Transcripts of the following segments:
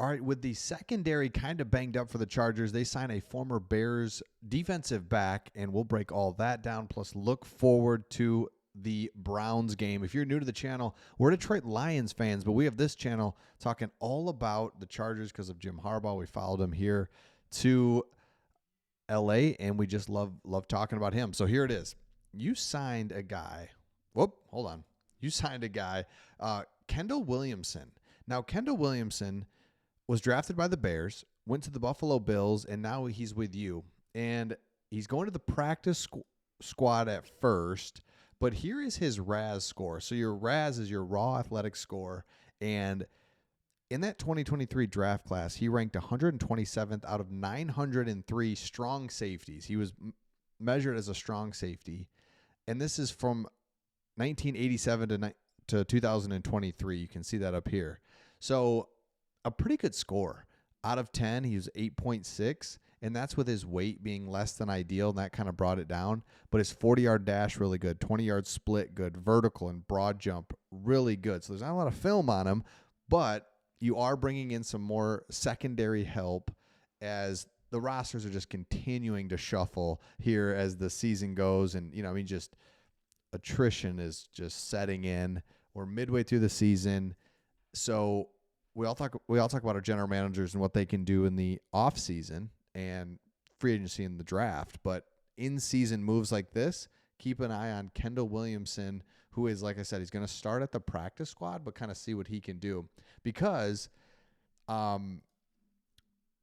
All right, with the secondary kind of banged up for the Chargers, they sign a former Bears defensive back, and we'll break all that down, plus look forward to the Browns game. If you're new to the channel, we're Detroit Lions fans, but we have this channel talking all about the Chargers because of Jim Harbaugh. We followed him here to LA, and we just love talking about him. So here it is. You signed a guy. Whoop, hold on. You signed a guy, Kendall Williamson. Now, Kendall Williamson was drafted by the Bears, went to the Buffalo Bills, and now he's with you. And he's going to the practice squad at first, but here is his RAS score. So your RAS is your raw athletic score, and in that 2023 draft class, he ranked 127th out of 903 strong safeties. He was measured as a strong safety, and this is from 1987 to 2023. You can see that up here. So a pretty good score. Out of 10, he was 8.6, and that's with his weight being less than ideal, and that kind of brought it down. But his 40-yard dash, really good. 20-yard split, good. Vertical and broad jump, really good. So there's not a lot of film on him, but you are bringing in some more secondary help as the rosters are just continuing to shuffle here as the season goes. And, just attrition is just setting in. We're midway through the season. So we all talk about our general managers and what they can do in the off season and free agency in the draft. But in season moves like this, keep an eye on Kendall Williamson, who is, like I said, he's going to start at the practice squad, but kind of see what he can do because, man,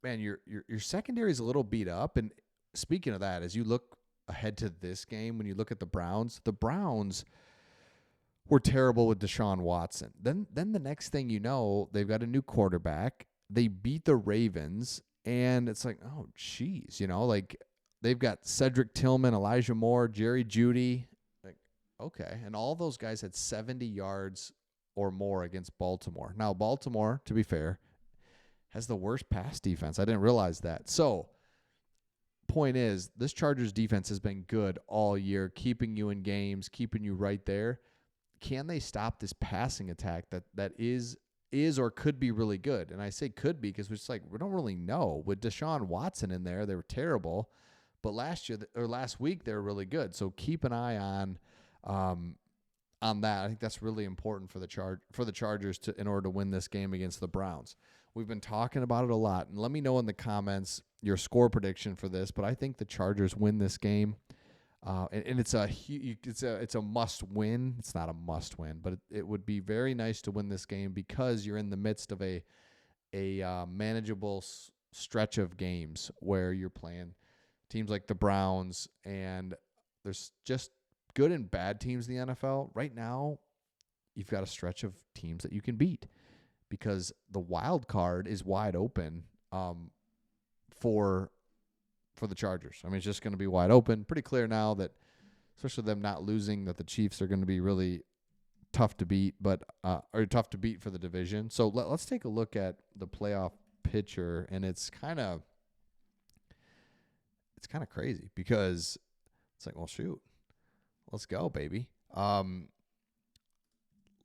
your secondary is a little beat up. And speaking of that, as you look ahead to this game, when you look at the Browns were terrible with Deshaun Watson. Then the next thing you know, they've got a new quarterback. They beat the Ravens, and it's like, oh, geez, they've got Cedric Tillman, Elijah Moore, Jerry Jeudy. Like, okay. And all those guys had 70 yards or more against Baltimore. Now, Baltimore, to be fair, has the worst pass defense. I didn't realize that. So, point is, this Chargers defense has been good all year, keeping you in games, keeping you right there. Can they stop this passing attack that is or could be really good? And I say could be because we don't really know. With Deshaun Watson in there, they were terrible, but last week they were really good. So keep an eye on that. I think that's really important for the Chargers in order to win this game against the Browns. We've been talking about it a lot, and let me know in the comments your score prediction for this. But I think the Chargers win this game. And it's a must win. It's not a must win, but it would be very nice to win this game because you're in the midst of a manageable stretch of games where you're playing teams like the Browns, and there's just good and bad teams in the NFL. Right now, you've got a stretch of teams that you can beat because the wild card is wide open for the Chargers. I mean, it's just going to be wide open. Pretty clear now that, especially them not losing, that the Chiefs are going to be really tough to beat, or tough to beat for the division. So let's take a look at the playoff picture, and it's kind of crazy because it's like, well, shoot, let's go, baby.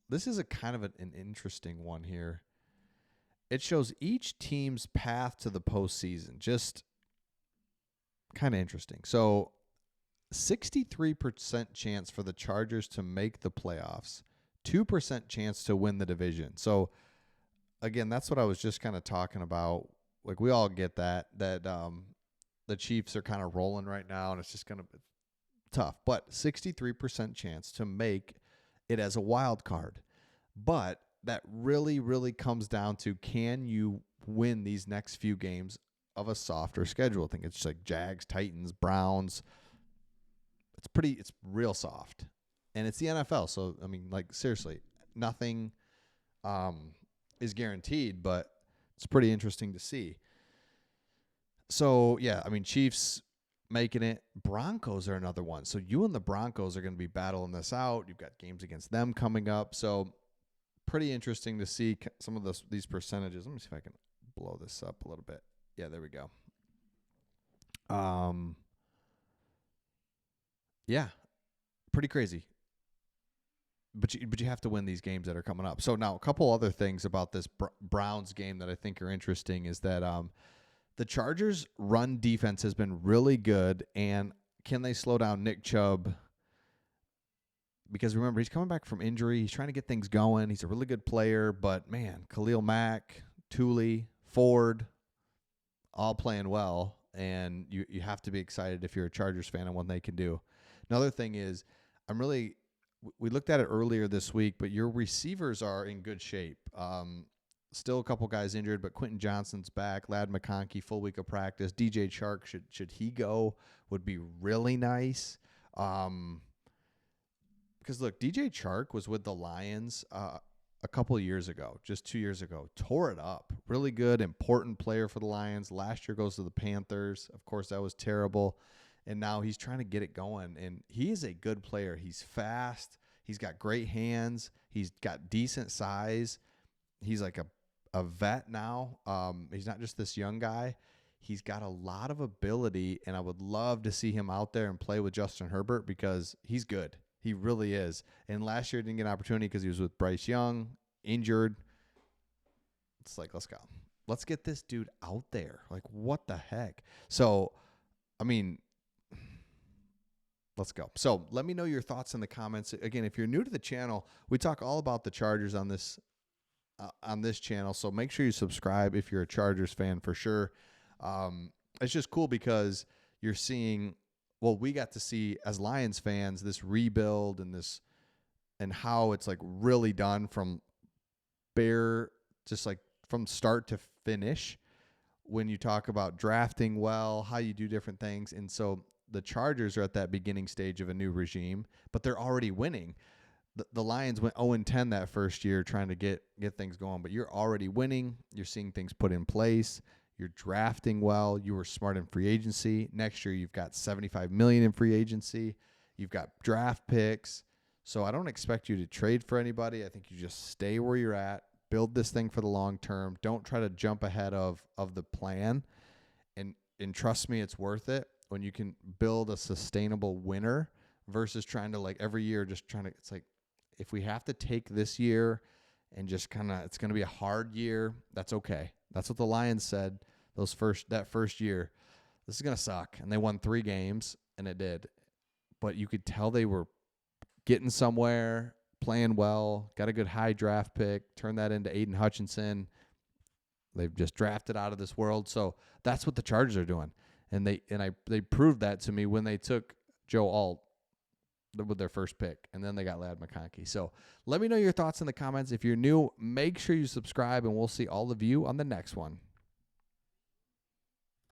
This is a kind of an interesting one here. It shows each team's path to the postseason. Just kind of interesting. So 63% chance for the Chargers to make the playoffs, 2% chance to win the division. So again, that's what I was just kind of talking about. Like, we all get that the Chiefs are kind of rolling right now, and it's just going to be tough. But 63% chance to make it as a wild card. But that really, really comes down to, can you win these next few games of a softer schedule? I think it's like Jags, Titans, Browns. It's real soft. And it's the NFL. So, I mean, like, seriously, nothing is guaranteed, but it's pretty interesting to see. So, yeah, I mean, Chiefs making it. Broncos are another one. So you and the Broncos are going to be battling this out. You've got games against them coming up. So pretty interesting to see some of these percentages. Let me see if I can blow this up a little bit. Yeah, there we go. Yeah, pretty crazy. but you have to win these games that are coming up. So now a couple other things about this Browns game that I think are interesting is that the Chargers' run defense has been really good, and can they slow down Nick Chubb? Because remember, he's coming back from injury. He's trying to get things going. He's a really good player, but man, Khalil Mack, Thule, Ford, all playing well, and you have to be excited if you're a Chargers fan on what they can do. Another thing is, we looked at it earlier this week, but your receivers are in good shape. Still a couple guys injured, but Quentin Johnston's back. Ladd McConkey, full week of practice. DJ Chark, should he go, would be really nice. Because look, DJ Chark was with the Lions a couple years ago, just 2 years ago, tore it up. Really good, important player for the Lions. Last year goes to the Panthers. Of course, that was terrible. And now he's trying to get it going. And he is a good player. He's fast. He's got great hands. He's got decent size. He's like a vet now. He's not just this young guy. He's got a lot of ability, and I would love to see him out there and play with Justin Herbert because he's good. He really is. And last year didn't get an opportunity because he was with Bryce Young, injured. It's like, let's go. Let's get this dude out there. Like, what the heck? So, I mean, let's go. So let me know your thoughts in the comments. Again, if you're new to the channel, we talk all about the Chargers on this channel. So make sure you subscribe if you're a Chargers fan for sure. It's just cool because you're seeing, well, we got to see as Lions fans this rebuild and how it's like really done from just like from start to finish when you talk about drafting well, how you do different things. And so the Chargers are at that beginning stage of a new regime, but they're already winning. The Lions went 0-10 that first year trying to get things going, but you're already winning. You're seeing things put in place. You're drafting well. You were smart in free agency. Next year, you've got $75 million in free agency. You've got draft picks. So I don't expect you to trade for anybody. I think you just stay where you're at, build this thing for the long term. Don't try to jump ahead of the plan. And trust me, it's worth it when you can build a sustainable winner versus trying to like every year it's like, if we have to take this year and just it's going to be a hard year, that's okay. That's what the Lions said that first year. This is going to suck. And they won 3 games, and it did. But you could tell they were getting somewhere, playing well, got a good high draft pick, turned that into Aiden Hutchinson. They've just drafted out of this world. So that's what the Chargers are doing. And they proved that to me when they took Joe Alt with their first pick, and then they got Ladd McConkey. So let me know your thoughts in the comments. If you're new, make sure you subscribe, and we'll see all of you on the next one.